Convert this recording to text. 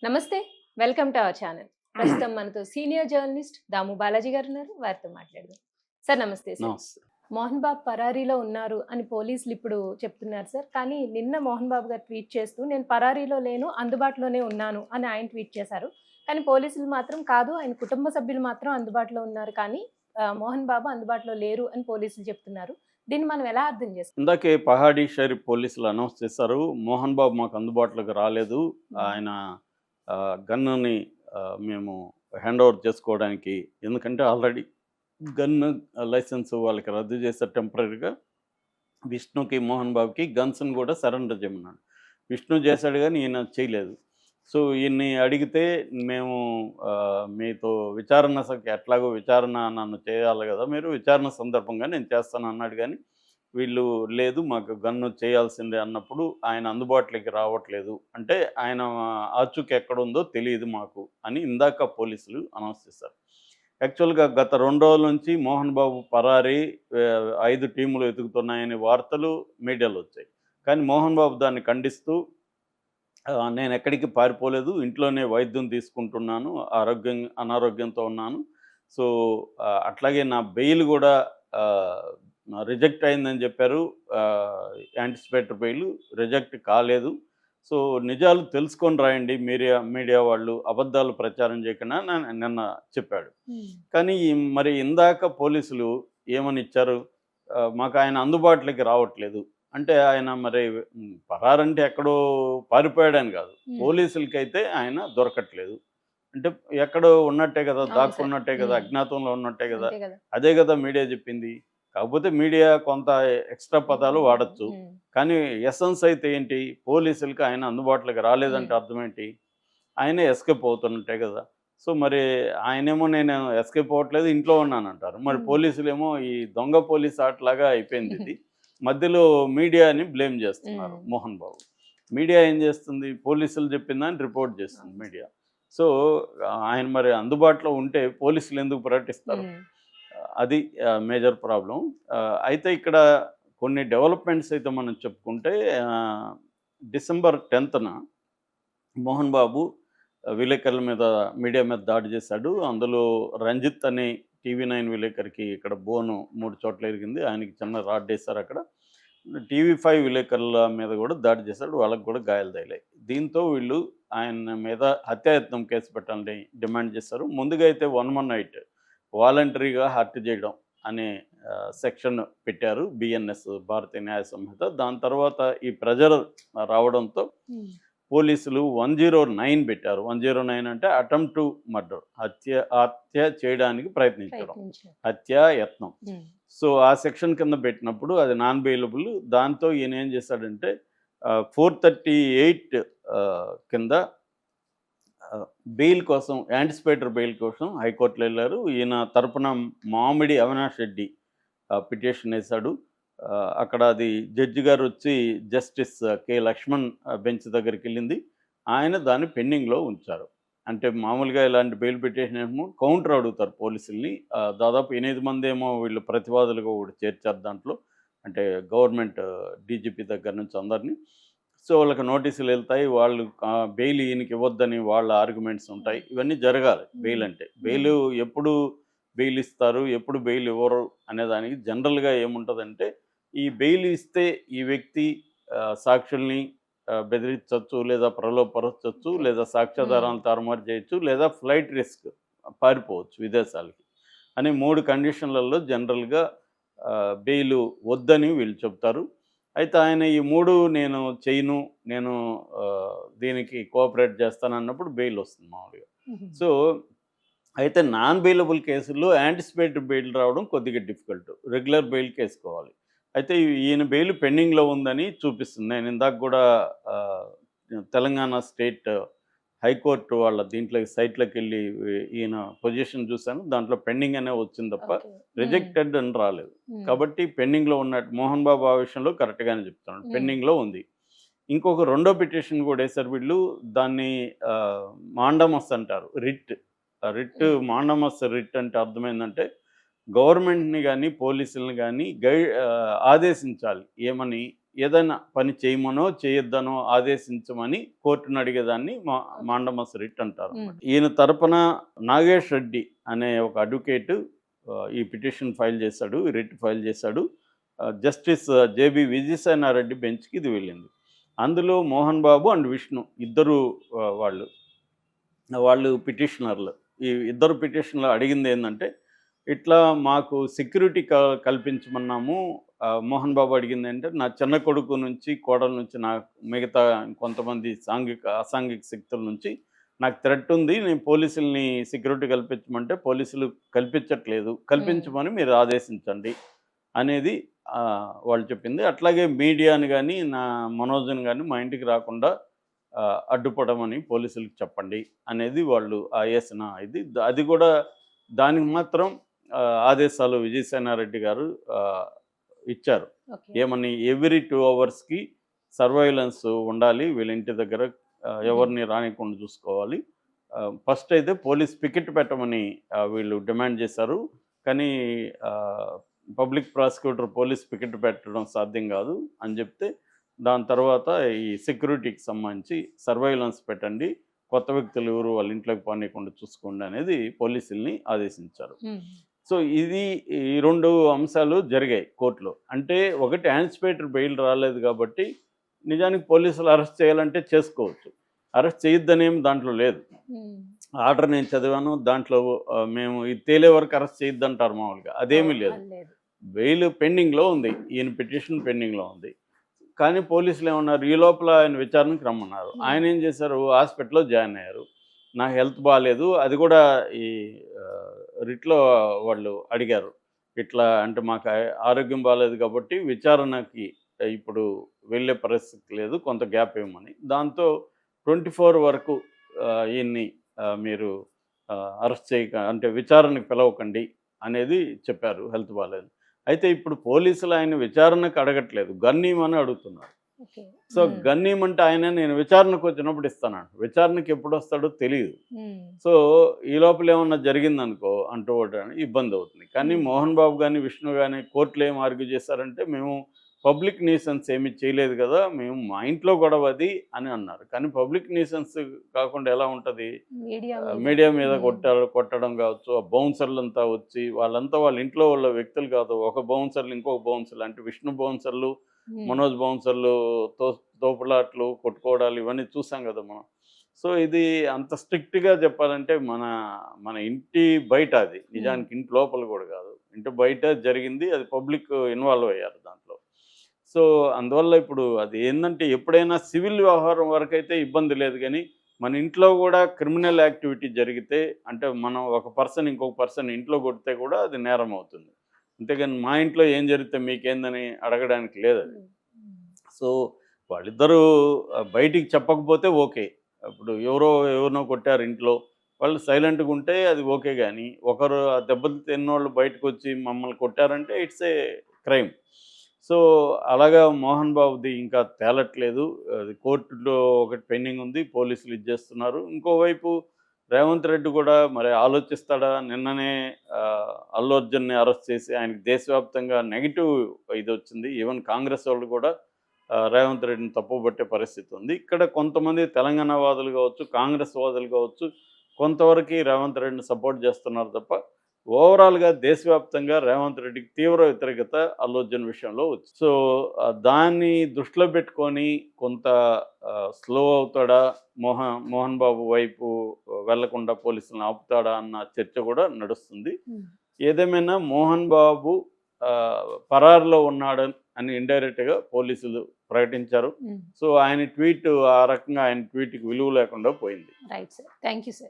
నమస్తే. Welcome to our channel. ప్రస్తుతం మనతో సీనియర్ జర్నలిస్ట్ దాము బాలాజీ గారు ఉన్నారు. వారితో మాట్లాడదాం. సార్ నమస్తే సార్. నమస్తే. మోహన్ బాబు పరారీలో ఉన్నారు అని పోలీసులు ఇప్పుడు చెప్తున్నారు సార్. కానీ నిన్న మోహన్ బాబు గారు ట్వీట్ చేస్తూ నేను పరారీలో లేను, అందుబాటులోనే ఉన్నాను అని ఆయన ట్వీట్ చేశారు. కానీ పోలీసులు మాత్రం కాదు, ఆయన కుటుంబ సభ్యులు మాత్రం అందుబాటులో ఉన్నారు కానీ మోహన్ బాబు అందుబాటులో లేరు అని పోలీసులు చెప్తున్నారు. దీన్ని మనం ఎలా అర్థం చేసుకోవాలి? ఇందాకే పహాడీ షరీఫ్ పోలీసులు అనౌన్స్ చేశారు. మోహన్ బాబు మాకు అందుబాటులోకి రాలేదు. ఆయన గన్నుని మేము హ్యాండ్ ఓవర్ చేసుకోవడానికి, ఎందుకంటే ఆల్రెడీ గన్ లైసెన్స్ వాళ్ళకి రద్దు చేశారు టెంపరరీగా. విష్ణుకి, మోహన్ బాబుకి గన్స్‌ని కూడా సరెండర్ చేయమన్నాడు. విష్ణు చేశాడు గానీ ఈయన చేయలేదు. సో, ఈయన్ని అడిగితే మేము మీతో ఎట్లాగో విచారణ నన్ను చేయాలి గదా! మీరు విచారణ సందర్భంగా నేను చేస్తాను అన్నాడు గానీ, వీళ్ళు లేదు మాకు గన్ను చేయాల్సిందే అన్నప్పుడు ఆయన అందుబాటులోకి రావట్లేదు. అంటే ఆయన ఆచూకీ ఎక్కడుందో తెలీదు మాకు అని ఇందాక పోలీసులు అనౌన్స్ చేశారు. యాక్చువల్‌గా గత 2 రోజుల నుంచి మోహన్ బాబు పరారీ 5 టీములు వెతుకుతున్నాయనే వార్తలు మీడియాలో వచ్చాయి. కానీ మోహన్ బాబు దాన్ని ఖండిస్తూ నేనెక్కడికి పారిపోలేదు. ఇంట్లోనే వైద్యం తీసుకుంటున్నాను. అనారోగ్యంతో ఉన్నాను. సో, అట్లాగే నా బెయిల్ గూడా ఆహ్, రిజెక్ట్ అయిందని జెప్పారు. యాంటిసిపేటరీ బెయిల్ రిజెక్ట్ కాలేదు. సో, నిజాలు తెలుసుకొని రాయండి మీడియా మీడియా వాళ్ళు. అబద్ధాలు ప్రచారం చేయకుండా నిన్న చెప్పాడు. కానీ మరి ఇందాక పోలీసులు ఏమని ఇచ్చారు? మాకాయన అందుబాటులోకి రావట్లేదు. అంటే ఆయన మరి పరారంటే ఎక్కడో పారిపోయాడని కాదు. హ్మ్. పోలీసులకైతే ఆయన దొరకట్లేదు. అంటే ఎక్కడో ఉన్నట్టే కదా! అవును సార్. దాక్కున్నట్టే కదా! అజ్ఞాతంలో ఉన్నట్టే కదా! అంతే కదా! అదే కదా మీడియా చెప్పింది. కాకపోతే మీడియా కొంత ఎక్స్‌ట్రా పదాలు వాడొచ్చు. హ్మ్. కానీ ఎసెన్స్ అయితే ఏంటి? పోలీసులకి ఆయన అందుబాటులోకి రాలేదంటే హ్మ్. అర్థమేంటి? ఆయనే ఎస్కేప్ అవుతున్నట్టే కదా! సో, మరి ఆయనేమో నేను ఎస్కేప్ అవ్వట్లేదు ఇంట్లో ఉన్నానంటారు. మరి హ్మ్. పోలీసులేమో ఈ దొంగ పోలీస్ ఆటలాగా అయిపోయిందిది. మధ్యలో మీడియాని బ్లేమ్ చేస్తున్నారు హ్మ్. మోహన్ బాబు. మీడియా ఏం చేస్తుంది? పోలీసులు చెప్పిందాన్ని రిపోర్ట్ చేస్తుంది అవును. మీడియా. సో, ఆయన మరి అందుబాటులో ఉంటే పోలీసులు ఎందుకు ప్రకటిస్తారు? హ్మ్. అది మేజర్ ప్రాబ్లమ్. అయితే ఇక్కడ కొన్ని డెవలప్‌మెంట్స్ అయితే మనం చెప్పుకుంటే ఆహ్, డిసెంబర్ 10న మోహన్ బాబు విలేకరుల మీద, మీడియా మీద దాడి చేశాడు. అందులో రంజిత్ అనే టీవీ9 విలేకరికి ఇక్కడ బోను 3 చోట్ల ఇరిగింది. ఆయనకి చిన్న రాడ్డేశారక్కడ. టీవీ5 విలేకరుల మీద కూడా దాడి చేశాడు. వాళ్ళకి కూడా గాయాలు తగిలాయి. దీంతో వీళ్ళు ఆయన మీద హత్యాయత్నం కేసు పెట్టాలని డిమాండ్ చేశారు. ముందుగా అయితే 118 వాలంటరీగా హత్య చేయడం అనే సెక్షన్ పెట్టారు. బిఎన్ఎస్ భారతీయ న్యాయ సంహిత. దాని తర్వాత ఈ ప్రెజర్ రావడంతో హ్మ్. పోలీసులు 109 పెట్టారు. 109 అంటే అటెంప్ట్ టు మర్డర్, హత్య చేయడానికి ప్రయత్నించడం. ప్రయత్నించారు. హత్యాయత్నం. హ్మ్. సో, ఆ సెక్షన్ కింద పెట్టినప్పుడు అది నాన్ బెయిలబుల్. దాంతో ఈయన ఏం చేశాడంటే 438 కింద బెయిల్ కోసం, యాంటిసిపేటరీ బెయిల్ కోసం హైకోర్టులో ఎళ్లారు. ఈయన తరపున మామిడి అవినాష్ రెడ్డి పిటిషన్ ఏసాడు. అక్కడ అది జడ్జి గారొచ్చి జస్టిస్ లక్ష్మణ్ బెంచ్ దగ్గరికెళ్ళింది. ఆయన దాన్ని పెండింగ్‌లో ఉంచారు. అంటే మామూలుగా ఇలాంటి బెయిల్ పిటిషన్ ఏమో కౌంటర్ అడుగుతారు పోలీసుల్ని. దాదాపు 8 మందేమో వీళ్ళు ప్రతివాదులుగా కూడా చేర్చారు దాంట్లో. అంటే గవర్నమెంట్ డీజీపీ దగ్గర నుంచి అందరిని. సో, వాళ్ళకి నోటీసులెళ్తాయి. వాళ్ళు బెయిల్ ఈయనకి ఇవ్వొద్దని వాళ్ళ ఆర్గ్యుమెంట్స్ ఉంటాయి. ఇవన్నీ జరగాలి బెయిల్ హ్మ్. అంటే. హ్మ్. ఎప్పుడు బెయిల్ ఇస్తారు, ఎప్పుడు బెయిల్ ఇవ్వరు అనేదానికి జనరల్‌గా ఏముంటదంటే, ఈ బెయిల్ ఇస్తే ఈ వ్యక్తి సాక్షుల్ని బెదిరించొచ్చు, లేదా ప్రలోభపరచొచ్చు, ఓకే. లేదా హ్మ్. సాక్ష్యాధారాలను తారుమారు చేయొచ్చు, లేదా ఫ్లైట్ రిస్క్ పారిపోవచ్చు విదేశాలకి అని 3 కండిషన్‌లలో జనరల్‌గా బెయిలు వద్దని వీళ్ళు చెప్తారు. అయితే ఆయన ఈ 3 నేను చెయ్యను, నేను దీనికి కోఆపరేట్ చేస్తానన్నప్పుడు బెయిల్ వస్తుంది మామూలుగా. హుహు. సో, అయితే నాన్ బెయిలబుల్ కేసుల్లో యాంటిసిపేటరీ బెయిల్ రావడం కొద్దిగా డిఫికల్ట్. రెగ్యులర్ బెయిల్‌కేసుకోవాలి. అయితే ఈయన బెయిల్ పెండింగ్‌లో ఉందని చూపిస్తుంది. నేను ఇందాక గూడా ఆహ్, తెలంగాణ స్టేట్ హైకోర్ట్ వాళ్ళ దీంట్లోకి సైట్‌లోకెళ్ళి ఈయన పొజిషన్ చూసాను. దాంట్లో పెండింగ్ అనే వచ్చింది తప్ప ఓకే. హ్మ్. రిజెక్టెడ్ అని రాలేదు. హ్మ్. కాబట్టి పెండింగ్‌లో ఉన్నట్టు మోహన్ బాబు ఆ విషయంలో కరెక్ట్‌గానే చెప్తున్నాడు. హ్మ్. పెండింగ్‌లో ఉంది. ఇంకొక రెండో పిటిషన్ గూడా ఏసారు వీళ్ళు. దాన్ని మాండమస్ అంటారు. హ్మ్. మాండమస్ రిట్ అంటే అర్థమైందంటే, గవర్నమెంట్‌ని గాని, పోలీసుల్ని గాని ఆదేశించాలి. ఏమని? ఏదైనా పని చేయమనో చేయొద్దనో ఆదేశించమని కోర్టును అడిగేదాన్ని మాండమస్ రిట్ అంటారు. ఈయన తరపున నాగేష్ రెడ్డి అనే ఒక అడ్వకేట్ ఈ పిటిషన్ ఫైల్ చేశాడు, రిట్ ఫైల్ చేశాడు. జస్టిస్ జేబి విజయసేనారెడ్డి బెంచ్కి ఇది వెళ్ళింది. అందులో మోహన్ బాబు అండ్ విష్ణు ఇద్దరు వాళ్ళు పిటిషనర్లు. ఈ ఇద్దరు పిటిషన్లు అడిగింది ఏంటంటే, ఇట్లా మాకు సెక్యూరిటీ కల్పించమన్నాము. మోహన్ బాబు అడిగింది అంటే, నా చిన్న కొడుకు నుంచి కోడల నుంచి నాకు మిగతా కొంతమంది అసాంఘిక శక్తుల నుంచి నాకు థ్రెట్ ఉంది. నేను పోలీసుల్ని సెక్యూరిటీ కల్పించమంటే పోలీసులు కల్పించట్లేదు, కల్పించమని మీరు ఆదేశించండి అనేది వాళ్ళు చెప్పింది. అట్లాగే మీడియాని కానీ మనోజ్ని కానీ మా ఇంటికి రాకుండా అడ్డుపడమని పోలీసులకు చెప్పండి అనేది వాళ్ళు వేసిన ఇది. అది కూడా దానికి మాత్రం ఆదేశాలు విజయసేనారెడ్డి గారు ఇచ్చారు. ఏమని, ఎవ్రీ 2 అవర్స్కి సర్వైలెన్స్ ఉండాలి, వీళ్ళ ఇంటి దగ్గర ఎవరిని రానికుండా చూసుకోవాలి. ఫస్ట్ అయితే పోలీస్ పికెట్ పెట్టమని వీళ్ళు డిమాండ్ చేశారు. కానీ పబ్లిక్ ప్రాసిక్యూటర్ పోలీస్ పికెట్ పెట్టడం సాధ్యం కాదు అని చెప్తే, దాని తర్వాత ఈ సెక్యూరిటీకి సంబంధించి సర్వైలెన్స్ పెట్టండి, కొత్త వ్యక్తులు ఎవరు వాళ్ళ ఇంట్లోకి పోనీయకుండా చూసుకోండి అనేది పోలీసుల్ని ఆదేశించారు. సో ఈ 2 అంశాలు జరిగాయి కోర్టులో. అంటే ఒకటి, యాంటిసిపేటరీ బెయిల్ రాలేదు కాబట్టి నిజానికి పోలీసులు అరెస్ట్ చేయాలంటే చేసుకోవచ్చు, అరెస్ట్ చేయొద్దనేమి దాంట్లో లేదు. ఆర్డర్ నేను చదివాను, దాంట్లో మేము ఇది తేలే వరకు అరెస్ట్ చేయొద్దంటారు మామూలుగా, అదేమీ లేదు. బెయిల్ పెండింగ్లో ఉంది, ఈయన పిటిషన్ పెండింగ్లో ఉంది. కానీ పోలీసులు ఏమన్నారు, ఈ లోపల ఆయన విచారణకు రమ్మన్నారు. ఆయన ఏం చేశారు, హాస్పిటల్లో జాయిన్ అయ్యారు. నాకు హెల్త్ బాగాలేదు, అది కూడా ఈ రిట్లో వాళ్ళు అడిగారు. ఇట్లా అంటే మాకు ఆరోగ్యం బాగాలేదు కాబట్టి విచారణకి ఇప్పుడు వెళ్ళే పరిస్థితి లేదు, కొంత గ్యాప్ ఇవ్వమని. దాంతో 24 వరకు ఈయన్ని మీరు అరెస్ట్ అంటే విచారణకు పిలవకండి అనేది చెప్పారు, హెల్త్ బాగాలేదు. అయితే ఇప్పుడు పోలీసులు ఆయన విచారణకు అడగట్లేదు, గన్నీమని అడుగుతున్నారు. సో గన్నీమంటే ఆయన నేను విచారణకు వచ్చినప్పుడు ఇస్తానంట, విచారణకు ఎప్పుడు వస్తాడో తెలియదు. సో ఈ లోపల ఏమన్నా జరిగిందనుకో అంటూ ఇబ్బంది అవుతుంది. కానీ మోహన్ బాబు కానీ విష్ణు కానీ కోర్టులో ఏం ఆర్గ్యూ చేశారంటే, మేము పబ్లిక్ న్యూసెన్స్ ఏమీ చేయలేదు కదా, మేము మా ఇంట్లో గొడవ అది అని అన్నారు. కానీ పబ్లిక్ న్యూసెన్స్ కాకుండా ఎలా ఉంటుంది, మీడియా మీద కొట్టడం కావచ్చు, ఆ బౌన్సర్లంతా వచ్చి వాళ్ళంతా వాళ్ళ ఇంట్లో వాళ్ళ వ్యక్తులు కాదు, ఒక బౌన్సర్లు ఇంకొక బౌన్సర్లు అంటే విష్ణు బౌన్సర్లు మనోజ్ బౌన్సర్లు తోపులాట్లు కొట్టుకోవడాలు ఇవన్నీ చూసాం కదా మనం. సో ఇది అంత స్ట్రిక్ట్గా చెప్పాలంటే మన ఇంటి బయట, అది నిజానికి ఇంటి లోపల కూడా కాదు, ఇంటి బయట జరిగింది, అది పబ్లిక్ ఇన్వాల్వ్ అయ్యారు దాంట్లో. సో అందువల్ల ఇప్పుడు అది ఏంటంటే, ఎప్పుడైనా సివిల్ వ్యవహారం వరకు అయితే ఇబ్బంది లేదు, కానీ మన ఇంట్లో కూడా క్రిమినల్ యాక్టివిటీ జరిగితే, అంటే మనం ఒక పర్సన్ ఇంకొక పర్సన్ ఇంట్లో కొడితే కూడా అది నేరం అవుతుంది. అంతేగాని మా ఇంట్లో ఏం జరిగితే మీకేందని అడగడానికి లేదు అది. సో వాళ్ళిద్దరూ బయటికి చెప్పకపోతే ఓకే, ఇప్పుడు ఎవరినో కొట్టారు ఇంట్లో, వాళ్ళు సైలెంట్గా ఉంటే అది ఓకే. కానీ ఒకరు ఆ దెబ్బలు తిన్నోళ్ళు బయటకు వచ్చి మమ్మల్ని కొట్టారంటే ఇట్స్ ఏ క్రైమ్. సో అలాగా మోహన్ బాబుది ఇంకా తేలట్లేదు, అది కోర్టులో ఒకటి పెండింగ్ ఉంది, పోలీసులు ఇచ్చేస్తున్నారు. ఇంకోవైపు రేవంత్ రెడ్డి కూడా మరి ఆలోచిస్తాడా, నిన్ననే అల్లు అర్జున్ని అరెస్ట్ చేసి ఆయనకి దేశవ్యాప్తంగా నెగిటివ్ ఇది వచ్చింది. ఈవెన్ కాంగ్రెస్ వాళ్ళు కూడా రేవంత్ రెడ్డిని తప్పుపట్టే పరిస్థితి ఉంది. ఇక్కడ కొంతమంది తెలంగాణ వాదులు కావచ్చు, కాంగ్రెస్ వాదులు కావచ్చు, కొంతవరకు రేవంత్ రెడ్డిని సపోర్ట్ చేస్తున్నారు తప్ప, ఓవరాల్గా దేశవ్యాప్తంగా రేవంత్ రెడ్డికి తీవ్ర వ్యతిరేకత అల్లు అర్జున్ విషయంలో వచ్చింది. సో దాన్ని దృష్టిలో పెట్టుకొని కొంత స్లో అవుతాడా, మోహన్ బాబు వైపు వెళ్లకుండా పోలీసులను ఆపుతాడా అన్న చర్చ కూడా నడుస్తుంది. ఏదేమైనా మోహన్ బాబు పరారులో ఉన్నాడు అని ఇండైరెక్ట్గా పోలీసులు ప్రకటించారు. సో ఆయన ట్వీట్ ఆ రకంగా ఆయన ట్వీట్కి విలువ లేకుండా పోయింది. Right sir, thank you sir.